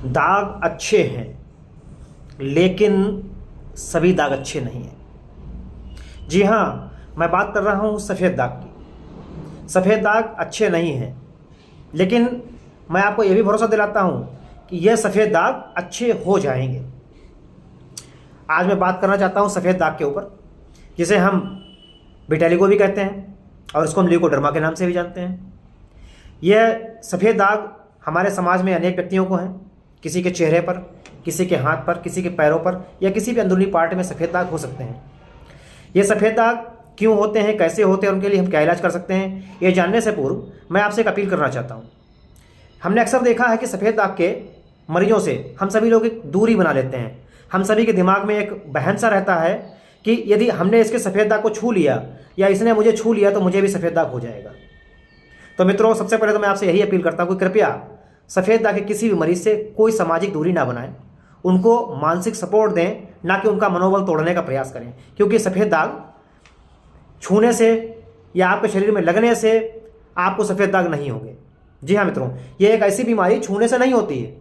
दाग अच्छे हैं लेकिन सभी दाग अच्छे नहीं हैं। जी हाँ, मैं बात कर रहा हूँ सफ़ेद दाग की। सफ़ेद दाग अच्छे नहीं हैं, लेकिन मैं आपको ये भी भरोसा दिलाता हूँ कि यह सफ़ेद दाग अच्छे हो जाएंगे। आज मैं बात करना चाहता हूँ सफ़ेद दाग के ऊपर, जिसे हम विटेलिगो भी कहते हैं और इसको हम ल्यूकोडर्मा के नाम से भी जानते हैं। यह सफ़ेद दाग हमारे समाज में अनेक व्यक्तियों को हैं। किसी के चेहरे पर, किसी के हाथ पर, किसी के पैरों पर या किसी भी अंदरूनी पार्ट में सफ़ेद दाग हो सकते हैं। ये सफ़ेद दाग क्यों होते हैं, कैसे होते हैं, उनके लिए हम क्या इलाज कर सकते हैं, ये जानने से पूर्व मैं आपसे एक अपील करना चाहता हूँ। हमने अक्सर देखा है कि सफ़ेद दाग के मरीजों से हम सभी लोग एक दूरी बना लेते हैं। हम सभी के दिमाग में एक बहन सा रहता है कि यदि हमने इसके सफ़ेद दाग को छू लिया या इसने मुझे छू लिया तो मुझे भी सफ़ेद दाग हो जाएगा। तो मित्रों, सबसे पहले तो मैं आपसे यही अपील करता हूँ कि कृपया सफ़ेद दाग के किसी भी मरीज से कोई सामाजिक दूरी ना बनाएं। उनको मानसिक सपोर्ट दें, ना कि उनका मनोबल तोड़ने का प्रयास करें, क्योंकि सफ़ेद दाग छूने से या आपके शरीर में लगने से आपको सफ़ेद दाग नहीं होंगे। जी हाँ मित्रों, ये एक ऐसी बीमारी छूने से नहीं होती है।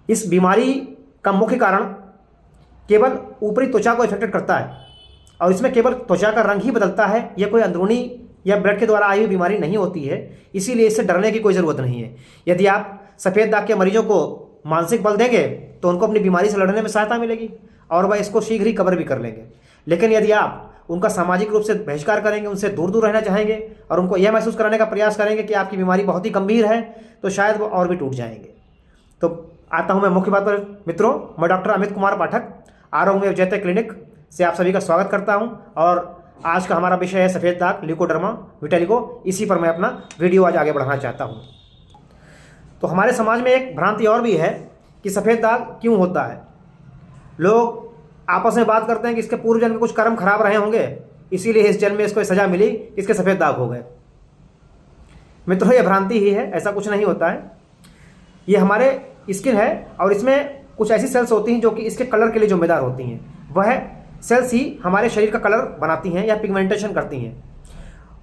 इस बीमारी का मुख्य कारण केवल ऊपरी त्वचा को इफेक्टेड करता है और इसमें केवल त्वचा का रंग ही बदलता है। यह कोई अंदरूनी या ब्लड के द्वारा आई हुई बीमारी नहीं होती है, इसीलिए इससे डरने की कोई ज़रूरत नहीं है। यदि आप सफ़ेद दाग के मरीजों को मानसिक बल देंगे तो उनको अपनी बीमारी से लड़ने में सहायता मिलेगी और वह इसको शीघ्र ही कवर भी कर लेंगे। लेकिन यदि आप उनका सामाजिक रूप से बहिष्कार करेंगे, उनसे दूर दूर रहना चाहेंगे और उनको यह महसूस कराने का प्रयास करेंगे कि आपकी बीमारी बहुत ही गंभीर है, तो शायद वो और भी टूट जाएंगे। तो आता हूँ मैं मुख्य बात पर। मित्रों, मैं डॉक्टर अमित कुमार पाठक, आरोग्य जैते क्लिनिक से आप सभी का स्वागत करता हूँ और आज का हमारा विषय है सफ़ेद दाग, ल्यूकोडर्मा, विटेलिगो। इसी पर मैं अपना वीडियो आज आगे बढ़ाना चाहता हूँ। तो हमारे समाज में एक भ्रांति और भी है कि सफ़ेद दाग क्यों होता है। लोग आपस में बात करते हैं कि इसके पूर्व जन्म में कुछ कर्म खराब रहे होंगे, इसीलिए इस जन्म में इसको सजा मिली, इसके सफ़ेद दाग हो गए। मित्रों, ये भ्रांति ही है, ऐसा कुछ नहीं होता है। ये हमारे स्किन है और इसमें कुछ ऐसी सेल्स होती हैं जो कि इसके कलर के लिए जिम्मेदार होती हैं। वह सेल्स ही हमारे शरीर का कलर बनाती हैं या पिगमेंटेशन करती हैं।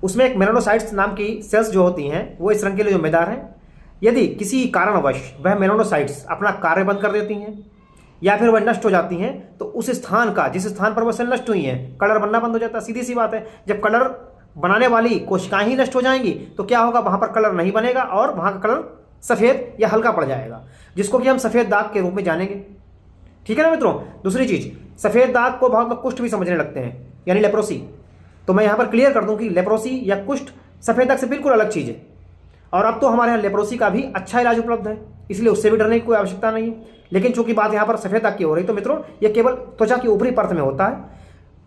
उसमें एक मेलानोसाइट्स नाम की सेल्स जो होती हैं वो इस रंग के लिए जिम्मेदार हैं। यदि किसी कारणवश वह मेलानोसाइट्स अपना कार्य बंद कर देती हैं या फिर वह नष्ट हो जाती हैं, तो उस स्थान का, जिस स्थान पर वह सेल नष्ट हुई हैं, कलर बनना बंद हो जाता है। सीधी सी बात है, जब कलर बनाने वाली कोशिकाएं ही नष्ट हो जाएंगी तो क्या होगा, वहां पर कलर नहीं बनेगा और वहां का कलर सफ़ेद या हल्का पड़ जाएगा, जिसको कि हम सफ़ेद दाग के रूप में जानेंगे। ठीक है ना मित्रों। दूसरी चीज़, सफ़ेद दाग को बहुत लोग कुष्ठ भी समझने लगते हैं, यानी लेप्रोसी। तो मैं यहाँ पर क्लियर कर दूं कि लेप्रोसी या कुष्ठ सफ़ेद दाग से बिल्कुल अलग चीज़ है और अब तो हमारे यहाँ लेप्रोसी का भी अच्छा इलाज उपलब्ध है, इसलिए उससे भी डरने की कोई आवश्यकता नहीं है। लेकिन चूंकि बात यहाँ पर सफ़ेद दाग की हो रही, तो मित्रों ये केवल त्वचा की ऊपरी परत में होता है,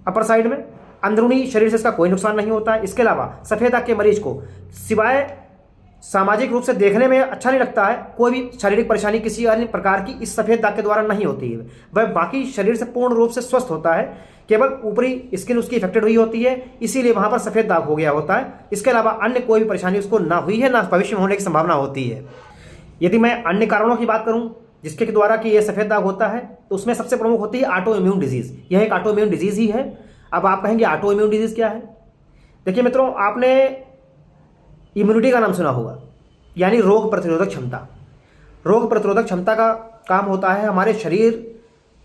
अपर साइड में। अंदरूनी शरीर से इसका कोई नुकसान नहीं होता है। इसके अलावा सफ़ेद दाग के मरीज को सिवाय सामाजिक रूप से देखने में अच्छा नहीं लगता है, कोई भी शारीरिक परेशानी किसी अन्य प्रकार की इस सफ़ेद दाग के द्वारा नहीं होती है। वह बाकी शरीर से पूर्ण रूप से स्वस्थ होता है, केवल ऊपरी स्किन उसकी इफेक्टेड हुई होती है, इसीलिए वहां पर सफ़ेद दाग हो गया होता है। इसके अलावा अन्य कोई भी परेशानी उसको ना हुई है, ना भविष्य में होने की संभावना होती है। यदि मैं अन्य कारणों की बात करूं जिसके द्वारा कि यह सफ़ेद दाग होता है, तो उसमें सबसे प्रमुख होती है ऑटो इम्यून डिजीज़। यह एक ऑटो इम्यून डिजीज़ ही है। अब आप कहेंगे ऑटो इम्यून डिजीज़ क्या है? देखिए मित्रों, आपने इम्यूनिटी का नाम सुना होगा, यानी रोग प्रतिरोधक क्षमता। रोग प्रतिरोधक क्षमता का काम होता है हमारे शरीर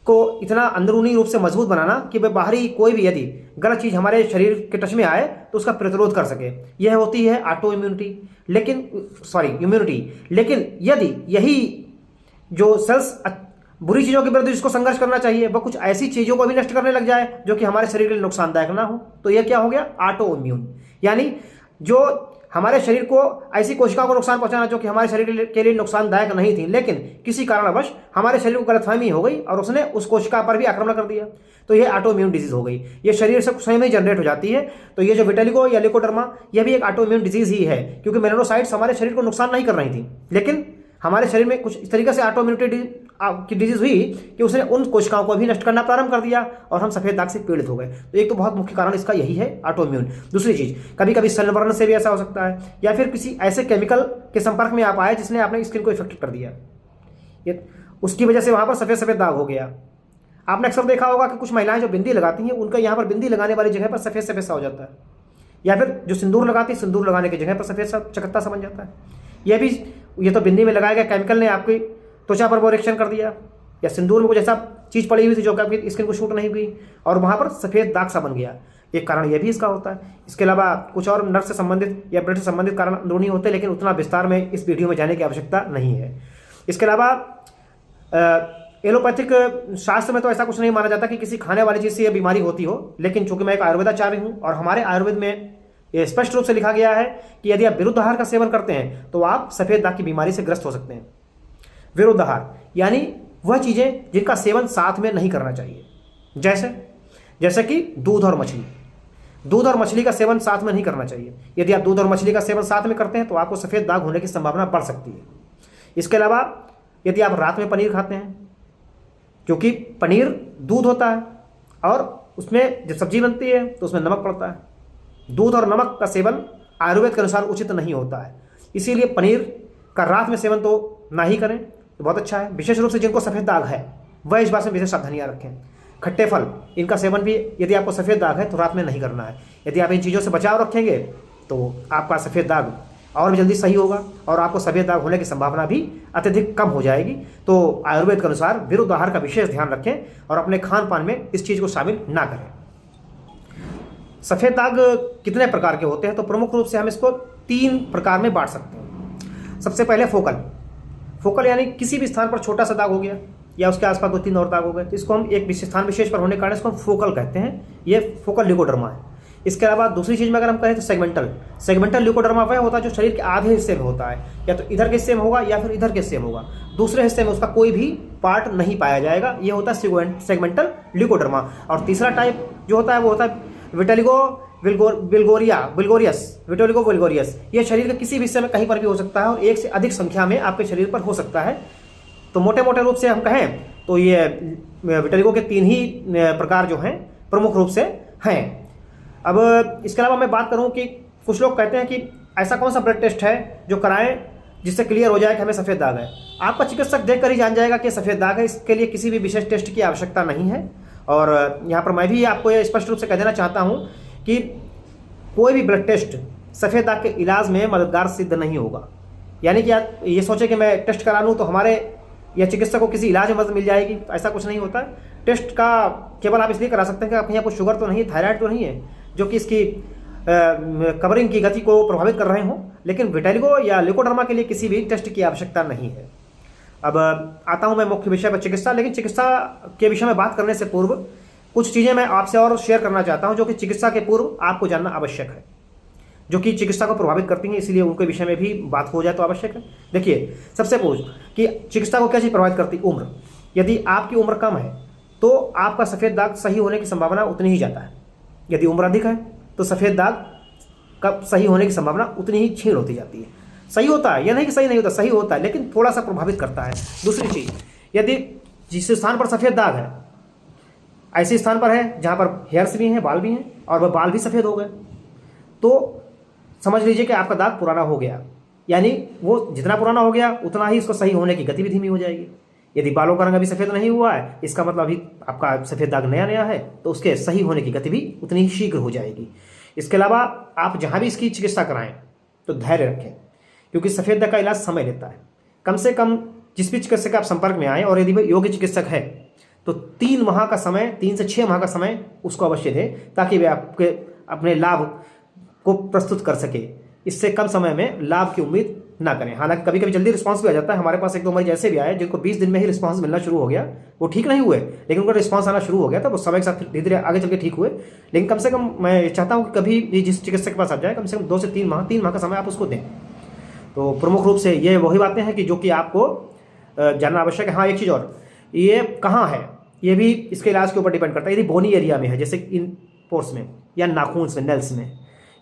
को इतना अंदरूनी रूप से मजबूत बनाना कि वह बाहरी कोई भी यदि गलत चीज़ हमारे शरीर के टच में आए तो उसका प्रतिरोध कर सके। यह होती है ऑटो इम्यूनिटी। लेकिन यदि यही जो सेल्स बुरी चीज़ों के विरुद्ध जिसको संघर्ष करना चाहिए, वह कुछ ऐसी चीज़ों को भी नष्ट करने लग जाए जो कि हमारे शरीर के लिए नुकसानदायक ना हो, तो यह क्या हो गया, ऑटो इम्यून। यानी जो हमारे शरीर को ऐसी कोशिकाओं को नुकसान पहुंचाना जो कि हमारे शरीर के लिए नुकसानदायक नहीं थी, लेकिन किसी कारणवश हमारे शरीर को गलतफहमी हो गई और उसने उस कोशिका पर भी आक्रमण कर दिया, तो ये ऑटो इम्यून डिजीज हो गई। ये शरीर से स्वयं ही जनरेट हो जाती है। तो ये जो विटेलिगो या ल्यूकोडर्मा, यह भी एक ऑटो इम्यून डिजीज ही है, क्योंकि मेलानोसाइट्स हमारे शरीर को नुकसान नहीं कर रही थी, लेकिन हमारे शरीर में कुछ इस तरीके से ऑटो इम्यूनिटी की डिजीज हुई कि उसने उन कोशिकाओं को भी नष्ट करना प्रारंभ कर दिया और हम सफ़ेद दाग से पीड़ित हो गए। तो एक तो बहुत मुख्य कारण इसका यही है, ऑटो इम्यून। दूसरी चीज़, कभी कभी सनबर्न से भी ऐसा हो सकता है, या फिर किसी ऐसे केमिकल के संपर्क में आप आए जिसने आपने स्किन को इफेक्ट कर दिया, उसकी वजह से वहाँ पर सफ़ेद सफ़ेद दाग हो गया। आपने अक्सर देखा होगा कि कुछ महिलाएं जो बिंदी लगाती हैं, उनका यहाँ पर बिंदी लगाने वाली जगह पर सफ़ेद सफ़ेद सा हो जाता है, या फिर जो सिंदूर लगाती है, सिंदूर लगाने की जगह पर सफ़ेद सा चकत्ता समझ जाता है। ये तो बिंदी में लगाया गया केमिकल ने आपकी त्वचा पर वो रिएक्शन कर दिया, या सिंदूर में कुछ ऐसा चीज़ पड़ी हुई थी जो कि आपकी स्किन को शूट नहीं हुई और वहाँ पर सफ़ेद दाग सा बन गया, एक कारण ये भी इसका होता है। इसके अलावा कुछ और नर्व से संबंधित या ब्लड से संबंधित कारण अंदरूनी होते हैं, लेकिन उतना विस्तार में इस वीडियो में जाने की आवश्यकता नहीं है। इसके अलावा एलोपैथिक शास्त्र में तो ऐसा कुछ नहीं माना जाता कि किसी खाने वाली चीज़ से यह बीमारी होती हो, लेकिन चूंकि मैं एक आयुर्वेदाचार्य हूँ और हमारे आयुर्वेद में ये स्पष्ट रूप से लिखा गया है कि यदि आप विरुद्ध आहार का सेवन करते हैं तो आप सफ़ेद दाग की बीमारी से ग्रस्त हो सकते हैं। विरुद्ध आहार यानी वह चीज़ें जिनका सेवन साथ में नहीं करना चाहिए, जैसे कि दूध और मछली। दूध और मछली का सेवन साथ में नहीं करना चाहिए। यदि आप दूध और मछली का सेवन साथ में करते हैं तो आपको सफ़ेद दाग होने की संभावना बढ़ सकती है। इसके अलावा यदि आप रात में पनीर खाते हैं, क्योंकि पनीर दूध होता है और उसमें जब सब्जी बनती है तो उसमें नमक पड़ता है। दूध और नमक का सेवन आयुर्वेद के अनुसार उचित नहीं होता है, इसीलिए पनीर का रात में सेवन तो ना ही करें तो बहुत अच्छा है। विशेष रूप से जिनको सफ़ेद दाग है वह इस बात में विशेष सावधानियाँ रखें। खट्टे फल, इनका सेवन भी यदि आपको सफ़ेद दाग है तो रात में नहीं करना है। यदि आप इन चीज़ों से बचाव रखेंगे तो आपका सफ़ेद दाग और भी जल्दी सही होगा और आपको सफ़ेद दाग होने की संभावना भी अत्यधिक कम हो जाएगी। तो आयुर्वेद के अनुसार विरुद्ध आहार का विशेष ध्यान रखें और अपने खान पान में इस चीज़ को शामिल ना करें। सफ़ेद दाग कितने प्रकार के होते हैं, तो प्रमुख रूप से हम इसको 3 प्रकार में बांट सकते हैं। सबसे पहले फोकल यानी किसी भी स्थान पर छोटा सा दाग हो गया या उसके आसपास 2-3 और दाग हो गए तो इसको हम एक स्थान विशेष पर होने के कारण इसको हम फोकल कहते हैं। ये फोकल ल्यूकोडर्मा है। इसके अलावा दूसरी चीज़ में अगर हम कहें तो सेगमेंटल ल्यूकोडर्मा वह होता है जो शरीर के आधे हिस्से में होता है, या तो इधर के हिस्से में होगा या फिर इधर के हिस्से में होगा, दूसरे हिस्से में उसका कोई भी पार्ट नहीं पाया जाएगा। ये होता है सेगमेंटल ल्यूकोडर्मा। और तीसरा टाइप जो होता है वो होता है विटिलिगो बुल्गोरियस। ये शरीर के किसी भी हिस्से में कहीं पर भी हो सकता है और एक से अधिक संख्या में आपके शरीर पर हो सकता है। तो मोटे रूप से हम कहें तो ये विटिलिगो के 3 ही प्रकार जो हैं प्रमुख रूप से हैं। अब इसके अलावा मैं बात करूं कि कुछ लोग कहते हैं कि ऐसा कौन सा ब्लड टेस्ट है जो कराएं जिससे क्लियर हो जाए कि हमें सफ़ेद दाग है। आपका चिकित्सक देखकर ही जान जाएगा कि सफ़ेद दाग है, इसके लिए किसी भी विशेष टेस्ट की आवश्यकता नहीं है। और यहाँ पर मैं भी आपको ये स्पष्ट रूप से कह देना चाहता हूँ कि कोई भी ब्लड टेस्ट सफ़ेद दाग के इलाज में मददगार सिद्ध नहीं होगा। यानी कि आप ये सोचें कि मैं टेस्ट करा लूँ तो हमारे या चिकित्सक को किसी इलाज में मदद मिल जाएगी, ऐसा कुछ नहीं होता है। टेस्ट का केवल आप इसलिए करा सकते हैं कि आपके यहाँ कुछ शुगर तो नहीं है, थायराइड तो नहीं है जो कि इसकी कवरिंग की गति को प्रभावित कर रहे हों, लेकिन विटिलिगो या ल्यूकोडर्मा के लिए किसी भी टेस्ट की आवश्यकता नहीं है। अब आता हूं मैं मुख्य विषय पर चिकित्सा, लेकिन चिकित्सा के विषय में बात करने से पूर्व कुछ चीज़ें मैं आपसे और शेयर करना चाहता हूं जो कि चिकित्सा के पूर्व आपको जानना आवश्यक है, जो कि चिकित्सा को प्रभावित करती हैं, इसलिए उनके विषय में भी बात हो जाए तो आवश्यक है। देखिए, सबसे पूछ कि चिकित्सा को क्या चीज़ प्रभावित करती? उम्र। यदि आपकी उम्र कम है तो आपका सफ़ेद दाग सही होने की संभावना उतनी ही ज़्यादा है। यदि उम्र अधिक है तो सफ़ेद दाग का सही होने की संभावना उतनी ही क्षीण होती जाती है। सही होता है, यह नहीं कि सही नहीं होता, सही होता है, लेकिन थोड़ा सा प्रभावित करता है। दूसरी चीज़, यदि जिस स्थान पर सफ़ेद दाग है ऐसे स्थान पर है जहाँ पर हेयर्स भी हैं, बाल भी हैं, और वह बाल भी सफ़ेद हो गए, तो समझ लीजिए कि आपका दाग पुराना हो गया। यानी वो जितना पुराना हो गया उतना ही इसको सही होने की गति भी धीमी हो जाएगी। यदि बालों का रंग अभी सफ़ेद नहीं हुआ है, इसका मतलब अभी आपका सफ़ेद दाग नया है, तो उसके सही होने की गति भी उतनी ही शीघ्र हो जाएगी। इसके अलावा आप जहाँ भी इसकी चिकित्सा कराएं तो धैर्य रखें, क्योंकि सफ़ेद दाग का इलाज समय लेता है। कम से कम जिस भी चिकित्सक के आप संपर्क में आएँ, और यदि वह योग्य चिकित्सक है तो 3 माह का समय, 3 से 6 माह का समय उसको अवश्य दें, ताकि वे आपके अपने लाभ को प्रस्तुत कर सके। इससे कम समय में लाभ की उम्मीद ना करें। हालांकि कभी कभी जल्दी रिस्पांस भी आ जाता है। हमारे पास 1-2 मरीज ऐसे भी आए जिनको 20 दिन में ही रिस्पांस मिलना शुरू हो गया। वो ठीक नहीं हुए, लेकिन उनका रिस्पांस आना शुरू हो गया था, वो समय के साथ धीरे धीरे आगे चल के ठीक हुए। लेकिन कम से कम मैं चाहता हूँ कि कभी भी जिस चिकित्सक के पास आप जाए, कम से कम 2 से 3 माह का समय आप उसको दें। तो प्रमुख रूप से ये वही बातें हैं कि जो कि आपको जानना आवश्यक है। हाँ, एक चीज़ और, ये कहाँ है ये भी इसके इलाज के ऊपर डिपेंड करता है। यदि बोनी एरिया में है, जैसे इन पोर्स में या नाखून में, नेल्स में,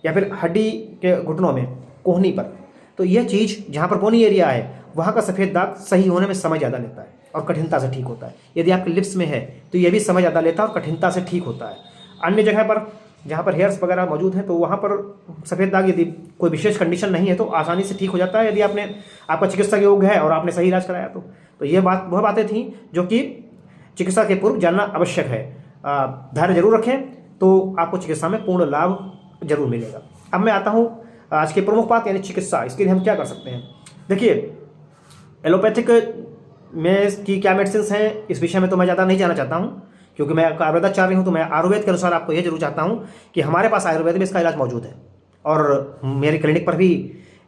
या फिर हड्डी के घुटनों में, कोहनी पर, तो यह चीज़ जहाँ पर बोनी एरिया है वहाँ का सफ़ेद दाग सही होने में समय ज़्यादा लेता है और कठिनता से ठीक होता है। यदि आपके लिप्स में है तो यह भी समय ज़्यादा लेता है और कठिनता से ठीक होता है। अन्य जगह पर जहाँ पर हेयर्स वगैरह मौजूद हैं तो वहाँ पर सफ़ेद दाग यदि कोई विशेष कंडीशन नहीं है तो आसानी से ठीक हो जाता है, यदि आपका चिकित्सक योग्य है और आपने सही इलाज कराया तो। ये वह बातें थीं जो कि चिकित्सा के पूर्व जानना आवश्यक है। धैर्य जरूर रखें तो आपको चिकित्सा में पूर्ण लाभ जरूर मिलेगा। अब मैं आता हूँ आज की प्रमुख बात, यानी चिकित्सा। इसके लिए हम क्या कर सकते हैं? देखिए, एलोपैथिक में इसकी क्या मेडिसिन हैं इस विषय में तो मैं ज़्यादा नहीं जाना चाहता हूँ, क्योंकि मैं आयुर्वेदाचार्य हूँ। तो मैं आयुर्वेद के अनुसार आपको ये जरूर चाहता हूँ कि हमारे पास आयुर्वेद में इसका इलाज मौजूद है, और मेरी क्लिनिक पर भी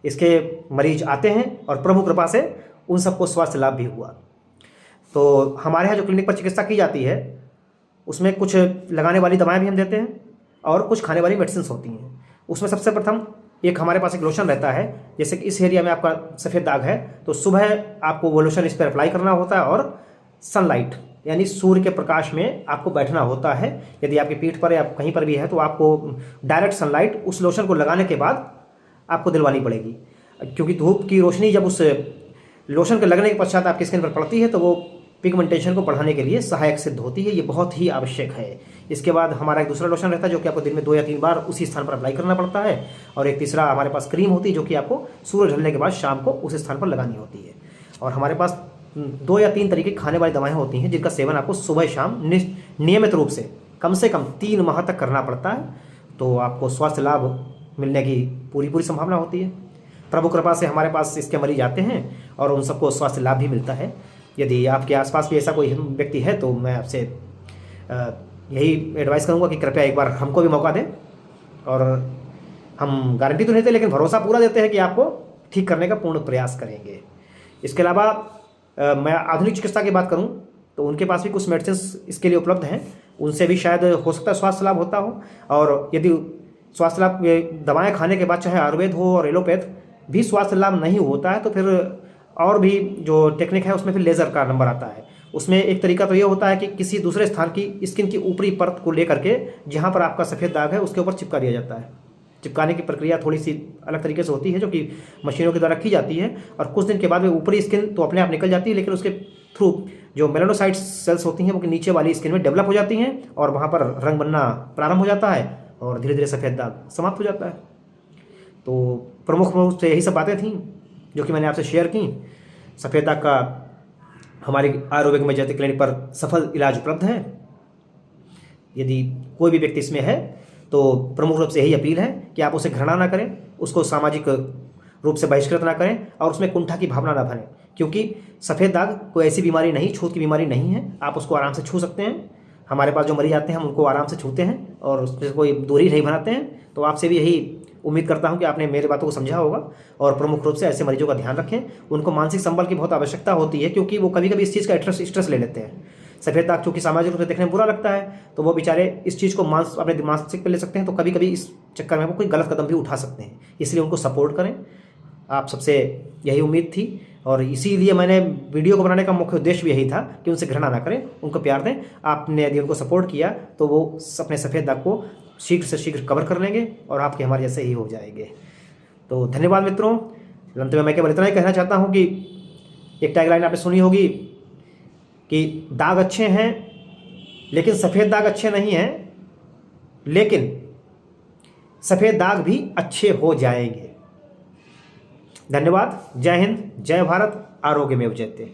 इसके मरीज आते हैं और प्रभु कृपा से उन सबको स्वास्थ्य लाभ भी हुआ। तो हमारे यहाँ जो क्लिनिक पर चिकित्सा की जाती है उसमें कुछ लगाने वाली दवाएं भी हम देते हैं और कुछ खाने वाली मेडिसिन होती हैं। उसमें सबसे प्रथम एक हमारे पास एक लोशन रहता है, जैसे कि इस एरिया में आपका सफ़ेद दाग है तो सुबह आपको वो लोशन इस पर अप्लाई करना होता है, और सनलाइट यानी सूर्य के प्रकाश में आपको बैठना होता है। यदि आपकी पीठ पर या कहीं पर भी है तो आपको डायरेक्ट सनलाइट उस लोशन को लगाने के बाद आपको दिलवानी पड़ेगी, क्योंकि धूप की रोशनी जब उस लोशन के लगने के पश्चात आपकी स्किन पर पड़ती है तो वो पिगमेंटेशन को बढ़ाने के लिए सहायक सिद्ध होती है। ये बहुत ही आवश्यक है। इसके बाद हमारा एक दूसरा लोशन रहता है जो कि आपको दिन में 2 या 3 बार उसी स्थान पर अप्लाई करना पड़ता है, और एक तीसरा हमारे पास क्रीम होती है जो कि आपको सूर्य ढलने के बाद शाम को उस स्थान पर लगानी होती है। और हमारे पास 2 या 3 तरीके की खाने वाली दवाएं होती हैं जिनका सेवन आपको सुबह शाम नियमित रूप से कम 3 माह तक करना पड़ता है, तो आपको स्वास्थ्य लाभ मिलने की पूरी संभावना होती है। प्रभु कृपा से हमारे पास इसके मरीज आते हैं और उन सबको स्वास्थ्य लाभ भी मिलता है। यदि आपके आसपास भी ऐसा कोई व्यक्ति है तो मैं आपसे यही एडवाइस करूंगा कि कृपया एक बार हमको भी मौका दें, और हम गारंटी तो नहीं देते लेकिन भरोसा पूरा देते हैं कि आपको ठीक करने का पूर्ण प्रयास करेंगे। इसके अलावा मैं आधुनिक चिकित्सा की बात करूं तो उनके पास भी कुछ मेडिसिन इसके लिए उपलब्ध हैं, उनसे भी शायद हो सकता है स्वास्थ्य लाभ होता हो। और यदि स्वास्थ्य लाभ दवाएँ खाने के बाद चाहे आयुर्वेद हो और एलोपैथ भी स्वास्थ्य लाभ नहीं होता है तो फिर और भी जो टेक्निक है उसमें फिर लेज़र का नंबर आता है। उसमें एक तरीका तो ये होता है कि किसी दूसरे स्थान की स्किन की ऊपरी परत को लेकर के जहाँ पर आपका सफ़ेद दाग है उसके ऊपर चिपका दिया जाता है। चिपकाने की प्रक्रिया थोड़ी सी अलग तरीके से होती है जो कि मशीनों के द्वारा की जाती है, और कुछ दिन के बाद में ऊपरी स्किन तो अपने आप निकल जाती है, लेकिन उसके थ्रू जो मेलानोसाइट सेल्स होती हैं वो नीचे वाली स्किन में डेवलप हो जाती हैं और वहाँ पर रंग बनना प्रारंभ हो जाता है और धीरे धीरे सफ़ेद दाग समाप्त हो जाता है। तो प्रमुख रूप से यही सब बातें थीं जो कि मैंने आपसे शेयर की। सफ़ेद दाग का हमारी आयुर्वेद में जैसे क्लिनिक पर सफल इलाज उपलब्ध है। यदि कोई भी व्यक्ति इसमें है तो प्रमुख रूप से यही अपील है कि आप उसे घृणा ना करें, उसको सामाजिक रूप से बहिष्कृत ना करें और उसमें कुंठा की भावना ना भरें, क्योंकि सफ़ेद दाग कोई ऐसी बीमारी नहीं, छूत की बीमारी नहीं है। आप उसको आराम से छू सकते हैं। हमारे पास जो मरीज आते हैं हम उनको आराम से छूते हैं और उससे कोई दूरी नहीं बनाते हैं। तो आपसे भी यही उम्मीद करता हूं कि आपने मेरी बातों को समझा होगा, और प्रमुख रूप से ऐसे मरीजों का ध्यान रखें। उनको मानसिक संबल की बहुत आवश्यकता होती है, क्योंकि वो कभी कभी इस चीज़ का स्ट्रेस ले लेते हैं। सफ़ेद दाग चूँकि सामाजिक रूप से देखने में बुरा लगता है तो वो बेचारे इस चीज़ को अपने मानसिक पे ले सकते हैं, तो कभी कभी इस चक्कर में वो कोई गलत कदम भी उठा सकते हैं। इसलिए उनको सपोर्ट करें। आप सबसे यही उम्मीद थी, और इसीलिए मैंने वीडियो को बनाने का मुख्य उद्देश्य भी यही था कि उनसे घृणा ना करें, उनको प्यार दें। आपने यदि उनको सपोर्ट किया तो वो अपने सफ़ेद दाग को शीघ्र से शीघ्र कवर कर लेंगे और आपके हमारे जैसे ही हो जाएंगे। तो धन्यवाद मित्रों। अंत में मैं केवल इतना ही कहना चाहता हूँ कि एक टैगलाइन आपने सुनी होगी कि दाग अच्छे हैं लेकिन सफ़ेद दाग अच्छे नहीं हैं, लेकिन सफ़ेद दाग भी अच्छे हो जाएंगे। धन्यवाद। जय हिंद, जय भारत। आरोग्यमेव जयते।